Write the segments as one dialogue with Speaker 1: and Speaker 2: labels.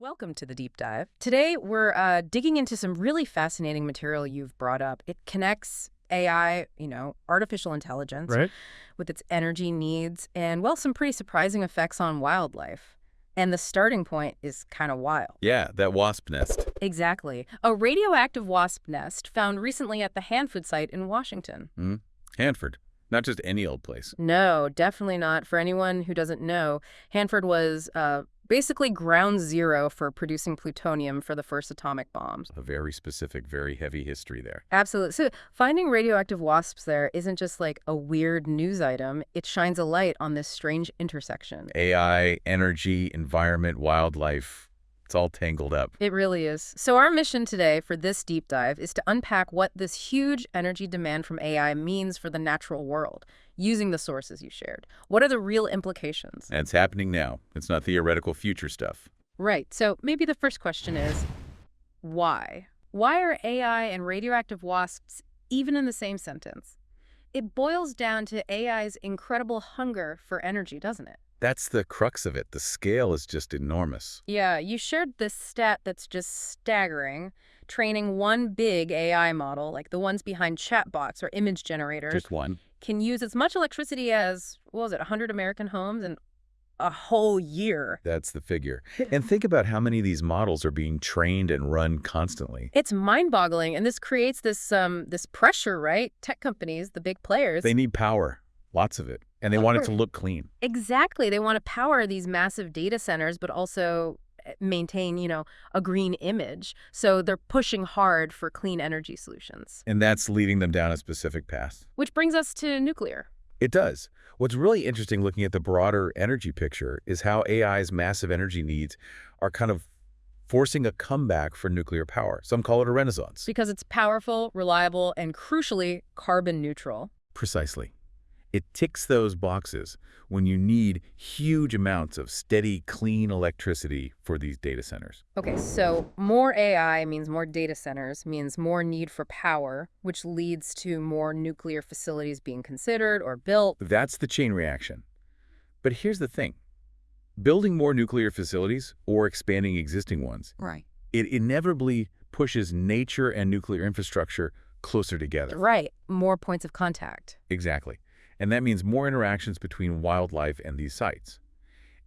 Speaker 1: Welcome to the deep dive. Today, we're digging into some really fascinating material you've brought up. It connects AI, artificial intelligence,
Speaker 2: Right?
Speaker 1: with its energy needs and, well, some pretty surprising effects on wildlife. And the starting point is kind of wild.
Speaker 2: Yeah, that wasp nest.
Speaker 1: Exactly. A radioactive wasp nest found recently at the Hanford site in Washington.
Speaker 2: Hanford. Not just any old place.
Speaker 1: No, definitely not. For anyone who doesn't know, Hanford was basically ground zero for producing plutonium for the first atomic bombs.
Speaker 2: A very specific, very heavy history there.
Speaker 1: Absolutely. So finding radioactive wasps there isn't just like a weird news item. It shines a light on this strange intersection.
Speaker 2: AI, energy, environment, wildlife, it's all tangled up.
Speaker 1: It really is. So our mission today for this deep dive is to unpack what this huge energy demand from AI means for the natural world, using the sources you shared. What are the real implications?
Speaker 2: And it's happening now. It's not theoretical future stuff.
Speaker 1: Right. So maybe the first question is, why? Why are AI and radioactive wasps even in the same sentence? It boils down to AI's incredible hunger for energy, doesn't it?
Speaker 2: That's the crux of it. The scale is just enormous.
Speaker 1: Yeah, you shared this stat that's just staggering. Training one big AI model, like the ones behind chatbots or image generators,
Speaker 2: Just one.
Speaker 1: can use as much electricity as, what was it, 100 American homes in a whole year.
Speaker 2: That's the figure. And think about how many of these models are being trained and run constantly.
Speaker 1: It's mind-boggling, and this creates this pressure, right? Tech companies, the big players.
Speaker 2: They need power. Lots of it. And they want it to look clean.
Speaker 1: Exactly. They want to power these massive data centers, but also maintain, a green image. So they're pushing hard for clean energy solutions.
Speaker 2: And that's leading them down a specific path.
Speaker 1: Which brings us to nuclear.
Speaker 2: It does. What's really interesting looking at the broader energy picture is how AI's massive energy needs are kind of forcing a comeback for nuclear power. Some call it a renaissance.
Speaker 1: Because it's powerful, reliable, and crucially, carbon neutral.
Speaker 2: Precisely. It ticks those boxes when you need huge amounts of steady, clean electricity for these data centers.
Speaker 1: Okay, so more AI means more data centers, means more need for power, which leads to more nuclear facilities being considered or built.
Speaker 2: That's the chain reaction. But here's the thing. Building more nuclear facilities or expanding existing ones,
Speaker 1: Right.
Speaker 2: it inevitably pushes nature and nuclear infrastructure closer together.
Speaker 1: Right. More points of contact.
Speaker 2: Exactly. And that means more interactions between wildlife and these sites.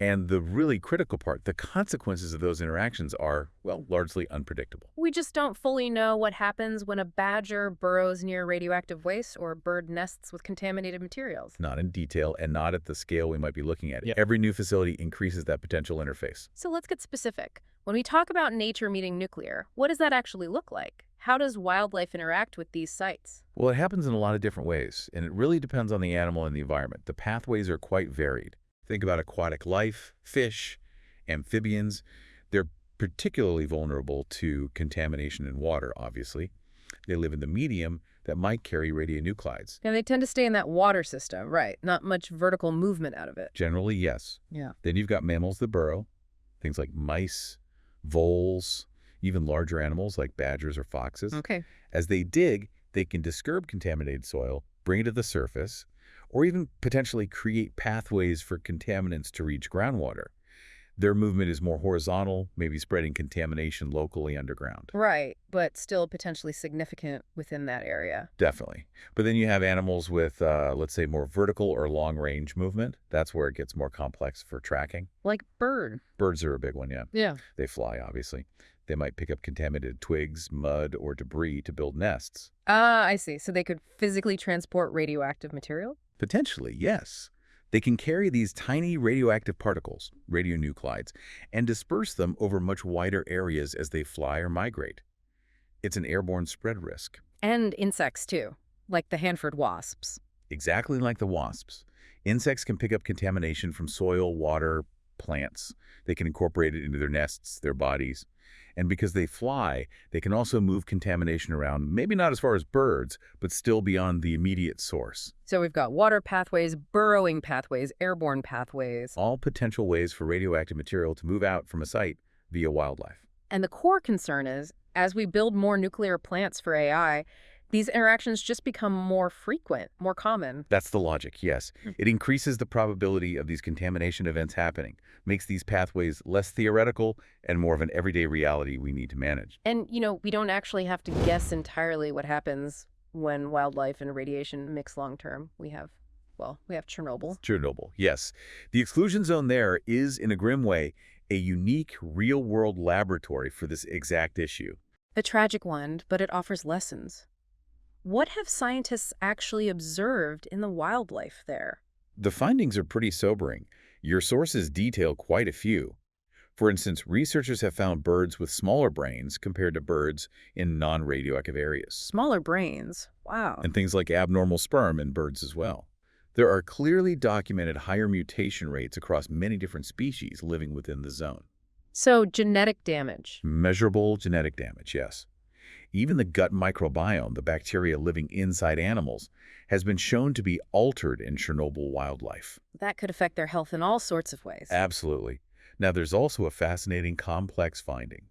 Speaker 2: And the really critical part, the consequences of those interactions are, well, largely unpredictable.
Speaker 1: We just don't fully know what happens when a badger burrows near radioactive waste or a bird nests with contaminated materials.
Speaker 2: Not in detail and not at the scale we might be looking at.
Speaker 1: Yeah.
Speaker 2: Every new facility increases that potential interface.
Speaker 1: So let's get specific. When we talk about nature meeting nuclear, what does that actually look like? How does wildlife interact with these sites?
Speaker 2: Well, it happens in a lot of different ways, and it really depends on the animal and the environment. The pathways are quite varied. Think about aquatic life, fish, amphibians. They're particularly vulnerable to contamination in water, obviously. They live in the medium that might carry radionuclides.
Speaker 1: And they tend to stay in that water system, right? Not much vertical movement out of it.
Speaker 2: Generally, yes.
Speaker 1: Yeah.
Speaker 2: Then you've got mammals that burrow, things like mice, voles, even larger animals like badgers or foxes.
Speaker 1: Okay.
Speaker 2: As they dig, they can disturb contaminated soil, bring it to the surface, or even potentially create pathways for contaminants to reach groundwater. Their movement is more horizontal, maybe spreading contamination locally underground.
Speaker 1: Right, but still potentially significant within that area.
Speaker 2: Definitely. But then you have animals with, let's say, more vertical or long-range movement. That's where it gets more complex for tracking.
Speaker 1: Like bird.
Speaker 2: Birds are a big one, yeah.
Speaker 1: Yeah.
Speaker 2: They fly, obviously. They might pick up contaminated twigs, mud, or debris to build nests.
Speaker 1: Ah, I see. So they could physically transport radioactive material?
Speaker 2: Potentially, yes. They can carry these tiny radioactive particles, radionuclides, and disperse them over much wider areas as they fly or migrate. It's an airborne spread risk.
Speaker 1: And insects, too, like the Hanford wasps.
Speaker 2: Exactly like the wasps. Insects can pick up contamination from soil, water, plants. They can incorporate it into their nests, their bodies. And because they fly, they can also move contamination around, maybe not as far as birds, but still beyond the immediate source.
Speaker 1: So we've got water pathways, burrowing pathways, airborne pathways.
Speaker 2: All potential ways for radioactive material to move out from a site via wildlife.
Speaker 1: And the core concern is, as we build more nuclear plants for AI, These interactions just become more frequent, more common.
Speaker 2: That's the logic, yes. It increases the probability of these contamination events happening, makes these pathways less theoretical and more of an everyday reality we need to manage.
Speaker 1: And, we don't actually have to guess entirely what happens when wildlife and radiation mix long term. We have Chernobyl.
Speaker 2: Chernobyl, yes. The exclusion zone there is, in a grim way, a unique real-world laboratory for this exact issue.
Speaker 1: A tragic one, but it offers lessons. What have scientists actually observed in the wildlife there?
Speaker 2: The findings are pretty sobering. Your sources detail quite a few. For instance, researchers have found birds with smaller brains compared to birds in non-radioactive areas.
Speaker 1: Smaller brains. Wow.
Speaker 2: And things like abnormal sperm in birds as well. There are clearly documented higher mutation rates across many different species living within the zone.
Speaker 1: So, genetic damage.
Speaker 2: Measurable genetic damage, yes. Even the gut microbiome, the bacteria living inside animals, has been shown to be altered in Chernobyl wildlife.
Speaker 1: That could affect their health in all sorts of ways.
Speaker 2: Absolutely. Now, there's also a fascinating complex finding.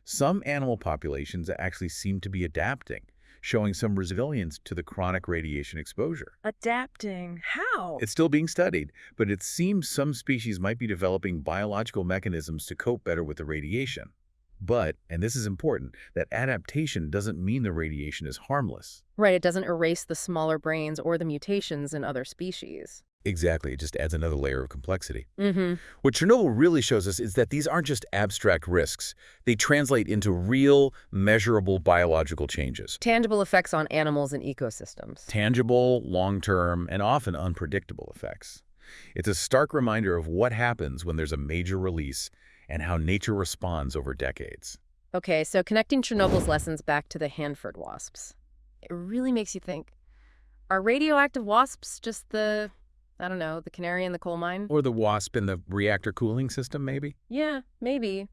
Speaker 2: Some animal populations actually seem to be adapting, showing some resilience to the chronic radiation exposure.
Speaker 1: Adapting? How?
Speaker 2: It's still being studied, but it seems some species might be developing biological mechanisms to cope better with the radiation. But, and this is important, that adaptation doesn't mean the radiation is harmless.
Speaker 1: Right, it doesn't erase the smaller brains or the mutations in other species.
Speaker 2: Exactly, it just adds another layer of complexity.
Speaker 1: Mm-hmm.
Speaker 2: What Chernobyl really shows us is that these aren't just abstract risks. They translate into real, measurable biological changes.
Speaker 1: Tangible effects on animals and ecosystems.
Speaker 2: Tangible, long-term, and often unpredictable effects. It's a stark reminder of what happens when there's a major release and how nature responds over decades.
Speaker 1: Okay, so connecting Chernobyl's lessons back to the Hanford wasps. It really makes you think, are radioactive wasps just the canary in the coal mine?
Speaker 2: Or the wasp in the reactor cooling system, maybe?
Speaker 1: Yeah, maybe.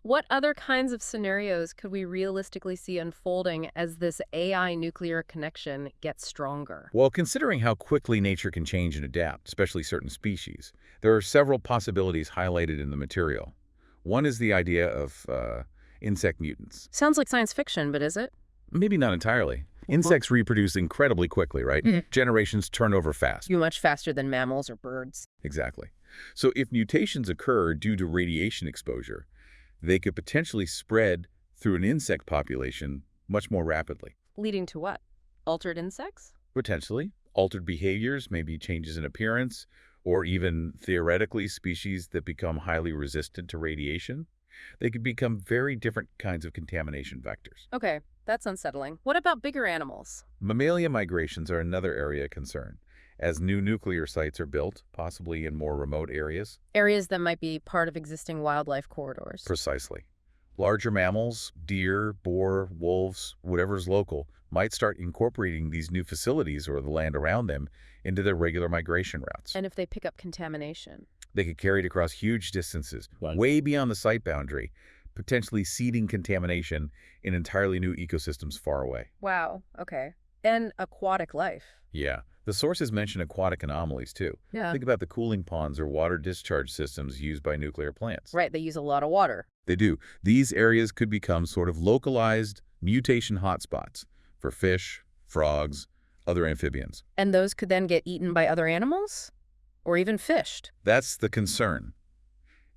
Speaker 1: What other kinds of scenarios could we realistically see unfolding as this AI nuclear connection gets stronger?
Speaker 2: Well, considering how quickly nature can change and adapt, especially certain species, there are several possibilities highlighted in the material. One is the idea of insect mutants.
Speaker 1: Sounds like science fiction, but is it?
Speaker 2: Maybe not entirely. Insects reproduce incredibly quickly, right? Generations turn over fast.
Speaker 1: Much faster than mammals or birds.
Speaker 2: Exactly. So if mutations occur due to radiation exposure, they could potentially spread through an insect population much more rapidly.
Speaker 1: Leading to what? Altered insects?
Speaker 2: Potentially. Altered behaviors, maybe changes in appearance, or even, theoretically, species that become highly resistant to radiation. They could become very different kinds of contamination vectors.
Speaker 1: Okay, that's unsettling. What about bigger animals?
Speaker 2: Mammalia migrations are another area of concern. As new nuclear sites are built, possibly in more remote areas.
Speaker 1: Areas that might be part of existing wildlife corridors.
Speaker 2: Precisely. Larger mammals, deer, boar, wolves, whatever's local, might start incorporating these new facilities or the land around them into their regular migration routes.
Speaker 1: And if they pick up contamination?
Speaker 2: They could carry it across huge distances, way beyond the site boundary, potentially seeding contamination in entirely new ecosystems far away.
Speaker 1: Wow, okay. And aquatic life.
Speaker 2: Yeah. The sources mention aquatic anomalies, too.
Speaker 1: Yeah.
Speaker 2: Think about the cooling ponds or water discharge systems used by nuclear plants.
Speaker 1: Right, they use a lot of water.
Speaker 2: They do. These areas could become sort of localized mutation hotspots for fish, frogs, other amphibians.
Speaker 1: And those could then get eaten by other animals? Or even fished?
Speaker 2: That's the concern.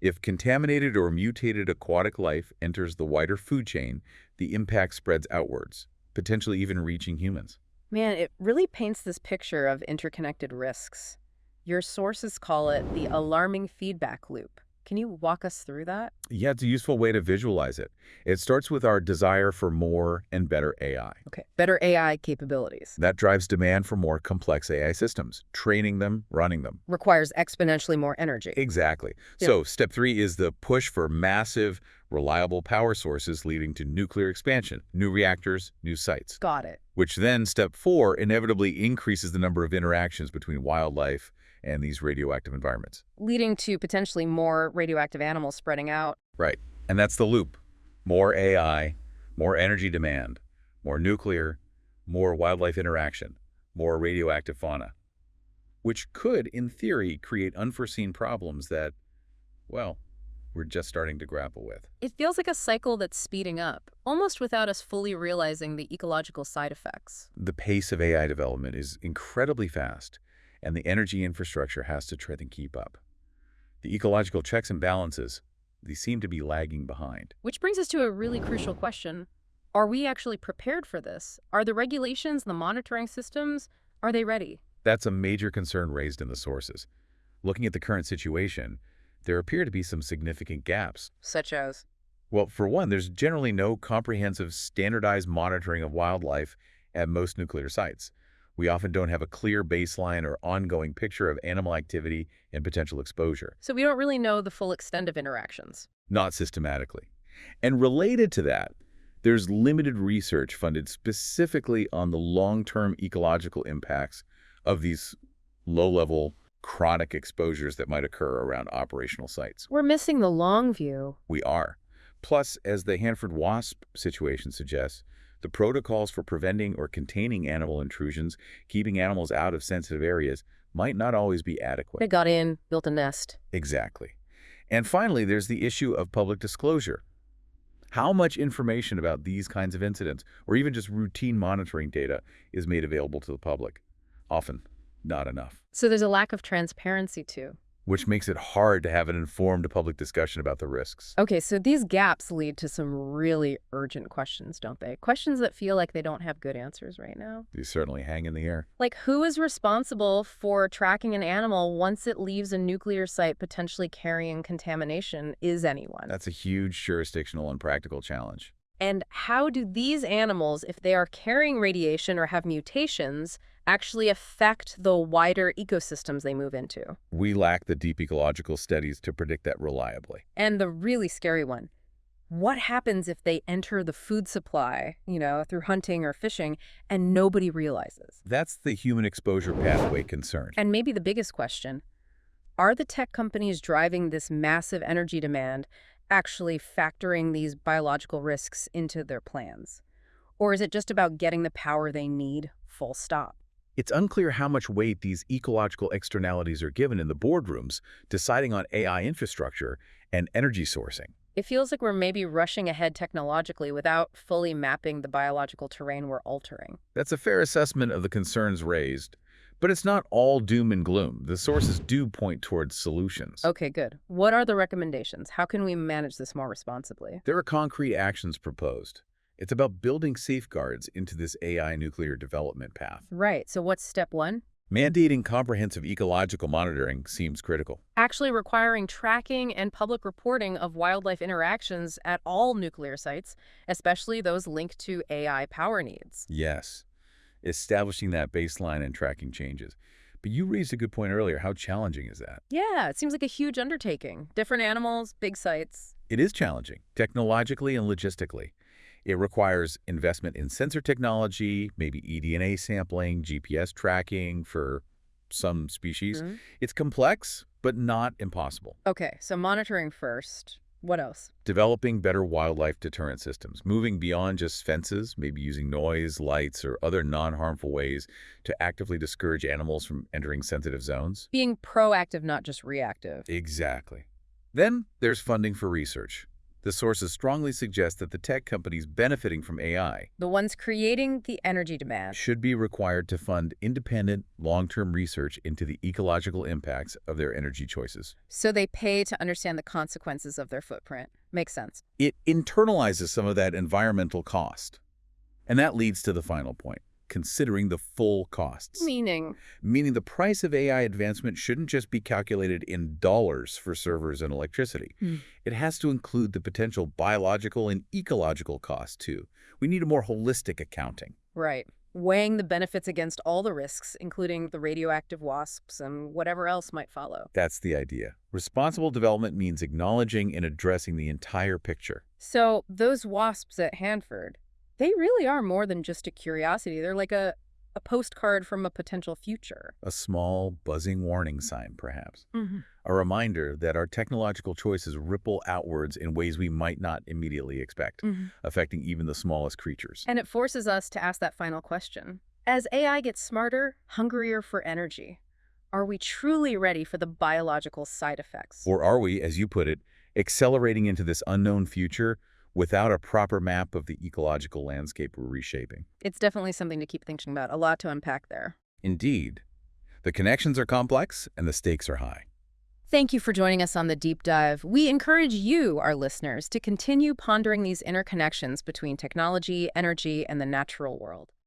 Speaker 2: If contaminated or mutated aquatic life enters the wider food chain, the impact spreads outwards, potentially even reaching humans.
Speaker 1: Man, it really paints this picture of interconnected risks. Your sources call it the alarming feedback loop. Can you walk us through that?
Speaker 2: Yeah, it's a useful way to visualize it. It starts with our desire for more and better AI.
Speaker 1: Okay, better AI capabilities.
Speaker 2: That drives demand for more complex AI systems, training them, running them.
Speaker 1: Requires exponentially more energy.
Speaker 2: Exactly.
Speaker 1: Yeah.
Speaker 2: So step 3 is the push for massive, reliable power sources leading to nuclear expansion, new reactors, new sites.
Speaker 1: Got it.
Speaker 2: Which then, step 4, inevitably increases the number of interactions between wildlife and these radioactive environments.
Speaker 1: Leading to potentially more radioactive animals spreading out.
Speaker 2: Right. And that's the loop. More AI, more energy demand, more nuclear, more wildlife interaction, more radioactive fauna, which could, in theory, create unforeseen problems that, well, we're just starting to grapple with.
Speaker 1: It feels like a cycle that's speeding up, almost without us fully realizing the ecological side effects.
Speaker 2: The pace of AI development is incredibly fast, and the energy infrastructure has to tread and keep up. The ecological checks and balances, they seem to be lagging behind.
Speaker 1: Which brings us to a really crucial question. Are we actually prepared for this? Are the regulations, the monitoring systems, are they ready?
Speaker 2: That's a major concern raised in the sources. Looking at the current situation, there appear to be some significant gaps.
Speaker 1: Such as?
Speaker 2: Well, for one, there's generally no comprehensive, standardized monitoring of wildlife at most nuclear sites. We often don't have a clear baseline or ongoing picture of animal activity and potential exposure.
Speaker 1: So we don't really know the full extent of interactions.
Speaker 2: Not systematically. And related to that, there's limited research funded specifically on the long-term ecological impacts of these low-level chronic exposures that might occur around operational sites.
Speaker 1: We're missing the long view.
Speaker 2: We are. Plus, as the Hanford wasp situation suggests, the protocols for preventing or containing animal intrusions, keeping animals out of sensitive areas, might not always be adequate.
Speaker 1: They got in, built a nest.
Speaker 2: Exactly. And finally, there's the issue of public disclosure. How much information about these kinds of incidents, or even just routine monitoring data, is made available to the public? Often, not enough.
Speaker 1: So there's a lack of transparency too.
Speaker 2: Which makes it hard to have an informed public discussion about the risks.
Speaker 1: Okay, so these gaps lead to some really urgent questions, don't they? Questions that feel like they don't have good answers right now.
Speaker 2: These certainly hang in the air.
Speaker 1: Like, who is responsible for tracking an animal once it leaves a nuclear site potentially carrying contamination? Is anyone?
Speaker 2: That's a huge jurisdictional and practical challenge.
Speaker 1: And how do these animals, if they are carrying radiation or have mutations, actually affect the wider ecosystems they move into?
Speaker 2: We lack the deep ecological studies to predict that reliably.
Speaker 1: And the really scary one, what happens if they enter the food supply, through hunting or fishing, and nobody realizes?
Speaker 2: That's the human exposure pathway concern.
Speaker 1: And maybe the biggest question, are the tech companies driving this massive energy demand actually factoring these biological risks into their plans? Or is it just about getting the power they need, full stop?
Speaker 2: It's unclear how much weight these ecological externalities are given in the boardrooms, deciding on AI infrastructure and energy sourcing.
Speaker 1: It feels like we're maybe rushing ahead technologically without fully mapping the biological terrain we're altering.
Speaker 2: That's a fair assessment of the concerns raised, but it's not all doom and gloom. The sources do point towards solutions.
Speaker 1: Okay, good. What are the recommendations? How can we manage this more responsibly?
Speaker 2: There are concrete actions proposed. It's about building safeguards into this AI nuclear development path.
Speaker 1: Right. So what's step one?
Speaker 2: Mandating comprehensive ecological monitoring seems critical.
Speaker 1: Actually requiring tracking and public reporting of wildlife interactions at all nuclear sites, especially those linked to AI power needs.
Speaker 2: Yes, establishing that baseline and tracking changes. But you raised a good point earlier. How challenging is that?
Speaker 1: Yeah, it seems like a huge undertaking. Different animals, big sites.
Speaker 2: It is challenging, technologically and logistically. It requires investment in sensor technology, maybe eDNA sampling, GPS tracking for some species. It's complex, but not impossible.
Speaker 1: Okay, so monitoring first. What else?
Speaker 2: Developing better wildlife deterrent systems, moving beyond just fences, maybe using noise, lights, or other non-harmful ways to actively discourage animals from entering sensitive zones.
Speaker 1: Being proactive, not just reactive.
Speaker 2: Exactly. Then there's funding for research. The sources strongly suggest that the tech companies benefiting from AI,
Speaker 1: the ones creating the energy demand,
Speaker 2: should be required to fund independent, long-term research into the ecological impacts of their energy choices.
Speaker 1: So they pay to understand the consequences of their footprint. Makes sense.
Speaker 2: It internalizes some of that environmental cost. And that leads to the final point, considering the full costs.
Speaker 1: Meaning
Speaker 2: the price of AI advancement shouldn't just be calculated in dollars for servers and electricity. It has to include the potential biological and ecological costs, too. We need a more holistic accounting.
Speaker 1: Right. Weighing the benefits against all the risks, including the radioactive wasps and whatever else might follow.
Speaker 2: That's the idea. Responsible development means acknowledging and addressing the entire picture.
Speaker 1: So those wasps at Hanford, they really are more than just a curiosity. They're like a postcard from a potential future.
Speaker 2: A small, buzzing warning sign, perhaps. A reminder that our technological choices ripple outwards in ways we might not immediately expect, affecting even the smallest creatures.
Speaker 1: And it forces us to ask that final question. As AI gets smarter, hungrier for energy, are we truly ready for the biological side effects?
Speaker 2: Or are we, as you put it, accelerating into this unknown future without a proper map of the ecological landscape we're reshaping.
Speaker 1: It's definitely something to keep thinking about. A lot to unpack there.
Speaker 2: Indeed. The connections are complex and the stakes are high.
Speaker 1: Thank you for joining us on the deep dive. We encourage you, our listeners, to continue pondering these interconnections between technology, energy, and the natural world.